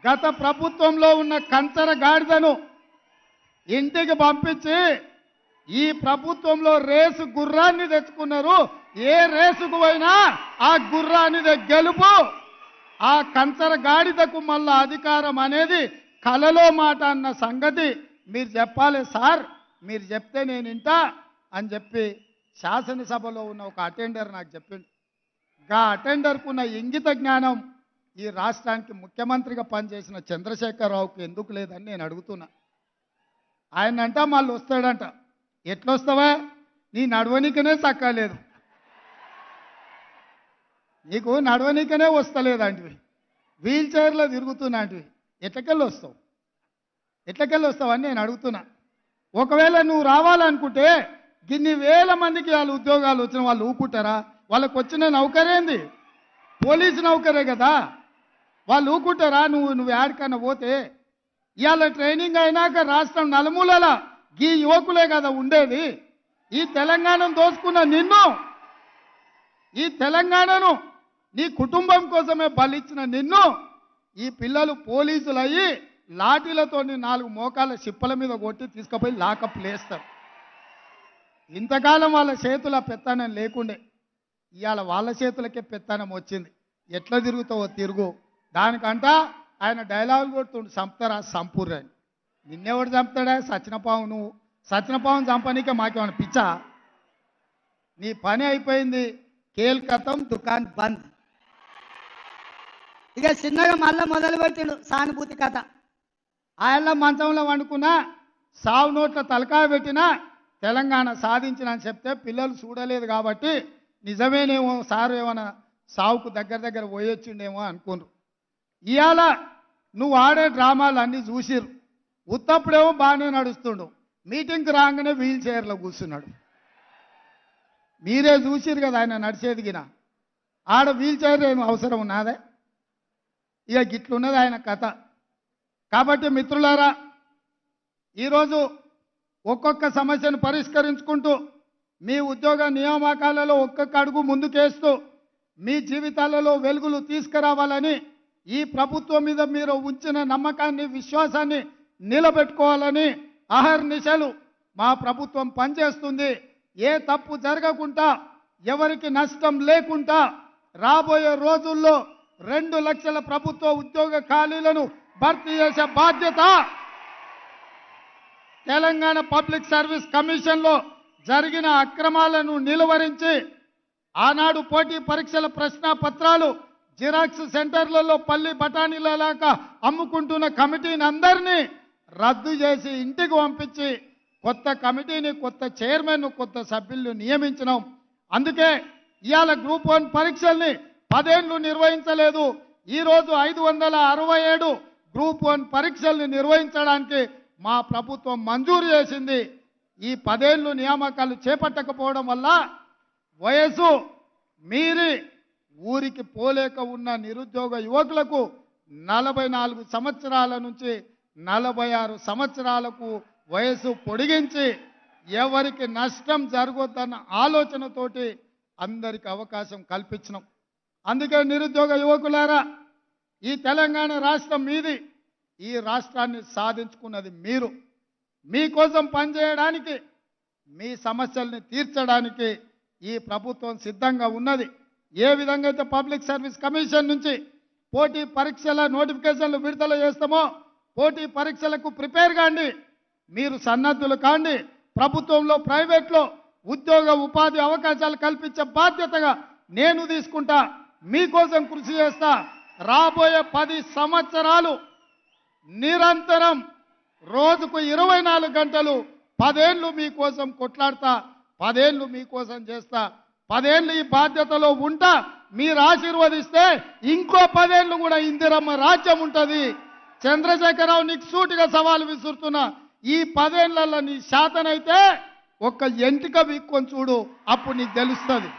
గత ప్రభుత్వంలో ఉన్న కంచర గాడిదను ఇంటికి పంపించి ఈ ప్రభుత్వంలో రేసు గుర్రాన్ని తెచ్చుకున్నారు. ఏ రేసుకు పోయినా ఆ గుర్రానిదే గెలుపు. ఆ కంచర గాడిదకు మళ్ళా అధికారం అనేది కలలో మాట అన్న సంగతి మీరు చెప్పాలి సార్. మీరు చెప్తే నేను ఇంటా అని చెప్పి శాసనసభలో ఉన్న ఒక అటెండర్ నాకు చెప్పిండు. గా అటెండర్కు ఉన్న ఇంగిత జ్ఞానం ఈ రాష్ట్రానికి ముఖ్యమంత్రిగా పనిచేసిన చంద్రశేఖరరావుకి ఎందుకు లేదని నేను అడుగుతున్నా. ఆయన అంట మళ్ళీ వస్తాడంట. ఎట్లొస్తావా? నీ నడవనికనే చక్కలేదు, నీకు నడవనికనే వస్తలేదంటివి, వీల్ చైర్లో తిరుగుతున్నాంటివి, ఎట్లకెళ్ళి వస్తావు? ఎట్లకెళ్ళి వస్తావని నేను అడుగుతున్నా. ఒకవేళ నువ్వు రావాలనుకుంటే గిన్ని వేల మందికి వాళ్ళు ఉద్యోగాలు వచ్చిన వాళ్ళు ఊకుంటారా? వాళ్ళకు వచ్చిన నౌకరేంది? పోలీసు నౌకరే కదా. వాళ్ళు ఊకుంటారా? నువ్వు యాడికన్నా పోతే? ఇవాళ ట్రైనింగ్ అయినాక రాష్ట్రం నలుమూలల ఈ యువకులే కదా ఉండేది. ఈ తెలంగాణను దోచుకున్న నిన్ను, ఈ తెలంగాణను నీ కుటుంబం కోసమే బలిచ్చిన నిన్ను ఈ పిల్లలు పోలీసులు అయ్యి లాఠీలతో 4 మోకాల చిప్పల మీద కొట్టి తీసుకుపోయి లాకప్ లేస్తారు. ఇంతకాలం వాళ్ళ చేతుల పెత్తనం లేకుండే, ఇవాళ వాళ్ళ చేతులకే పెత్తనం వచ్చింది. ఎట్లా తిరుగుతావో తిరుగు. దానికంట ఆయన డైలాగులు కొడుతుండు, చంపుతారా సంపూర్ణ. నిన్నెవడు చంపుతాడా? సచినపావు. నువ్వు సచినపావును చంపనీకే మాకేమైనా పిచ్చా? నీ పని అయిపోయింది. కేల్ కథం, దుకాన్ బంద్. ఇక చిన్నగా మళ్ళీ మొదలు పెట్టిండు సానుభూతి కథ. ఆయన మంచంలో వండుకున్నా, సావు నోట్ల తలకాయ పెట్టినా తెలంగాణ సాధించిన అని చెప్తే పిల్లలు చూడలేదు కాబట్టి నిజమేనేమో సారు ఏమైనా సావుకు దగ్గర పోయొచ్చిండేమో అనుకున్నారు. ఇవాళ నువ్వు ఆడే డ్రామాలు అన్నీ చూసిరు. ఉత్తప్పుడేమో బాగానే నడుస్తుండు, మీటింగ్కి రాగానే వీల్ చైర్లో కూర్చున్నాడు. మీరే చూసిరు కదా ఆయన నడిచేదిగిన. ఆడ వీల్ చైర్ ఏం అవసరం ఉన్నదే? ఇక గిట్లున్నది ఆయన కథ. కాబట్టి మిత్రులారా, ఈరోజు ఒక్కొక్క సమస్యను పరిష్కరించుకుంటూ మీ ఉద్యోగ నియామకాలలో ఒక్కొక్క అడుగు ముందుకేస్తూ మీ జీవితాలలో వెలుగులు తీసుకురావాలని, ఈ ప్రభుత్వం మీద మీరు ఉంచిన నమ్మకాన్ని, విశ్వాసాన్ని నిలబెట్టుకోవాలని అహర్నిశలు మా ప్రభుత్వం పనిచేస్తుంది. ఏ తప్పు జరగకుండా, ఎవరికి నష్టం లేకుండా రాబోయే రోజుల్లో 2 లక్షల ప్రభుత్వ ఉద్యోగ ఖాళీలను భర్తీ చేసే బాధ్యత తెలంగాణ పబ్లిక్ సర్వీస్ కమిషన్లో జరిగిన అక్రమాలను నిలువరించి ఆనాడు పోటీ పరీక్షల ప్రశ్న పత్రాలు జిరాక్స్ సెంటర్లలో పల్లి బఠానీలలాగా అమ్ముకుంటున్న కమిటీని అందరినీ రద్దు చేసి ఇంటికి పంపించి కొత్త కమిటీని, కొత్త చైర్మన్, కొత్త సభ్యులను నియమించినాం. అందుకే ఇవాళ గ్రూప్ 1 పరీక్షల్ని 10 ఏళ్ళు నిర్వహించలేదు. ఈరోజు 567 గ్రూప్ 1 పరీక్షల్ని నిర్వహించడానికి మా ప్రభుత్వం మంజూరు చేసింది. ఈ 10 ఏళ్ళు నియామకాలు చేపట్టకపోవడం వల్ల వయసు మీరి ఊరికి పోలేక ఉన్న నిరుద్యోగ యువకులకు 44 సంవత్సరాల నుంచి 46 సంవత్సరాలకు వయసు పొడిగించి ఎవరికి నష్టం జరగొద్దన్న ఆలోచనతోటి అందరికి అవకాశం కల్పించినాం. అందుకే నిరుద్యోగ యువకులారా, ఈ తెలంగాణ రాష్ట్రం మీది. ఈ రాష్ట్రాన్ని సాధించుకున్నది మీరు. మీకోసం పనిచేయడానికి, మీ సమస్యల్ని తీర్చడానికి ఈ ప్రభుత్వం సిద్ధంగా ఉన్నది. ఏ విధంగా అయితే పబ్లిక్ సర్వీస్ కమిషన్ నుంచి పోటీ పరీక్షల నోటిఫికేషన్లు విడుదల చేస్తామో, పోటీ పరీక్షలకు ప్రిపేర్ కాండి, మీరు సన్నద్ధులు కాండి. ప్రభుత్వంలో, ప్రైవేట్లో ఉద్యోగ ఉపాధి అవకాశాలు కల్పించే బాధ్యతగా నేను తీసుకుంటా. మీకోసం కృషి చేస్తా. రాబోయే 10 సంవత్సరాలు నిరంతరం రోజుకు 24 గంటలు 10 ఏళ్ళు మీకోసం కొట్లాడతా, 10 ఏళ్ళు మీకోసం చేస్తా. 10 ఏళ్ళు ఈ బాధ్యతలో ఉంటా. మీరు ఆశీర్వదిస్తే ఇంకో 10 ఏళ్ళు కూడా ఇందిరమ్మ రాజ్యం ఉంటుంది. చంద్రశేఖరరావు, నీకు సూటిగా సవాలు విసురుతున్నా. ఈ 10 ఏళ్లలో నీ శాతనైతే ఒక్క ఎంటిక వీక్కొని చూడు, అప్పుడు నీకు తెలుస్తుంది.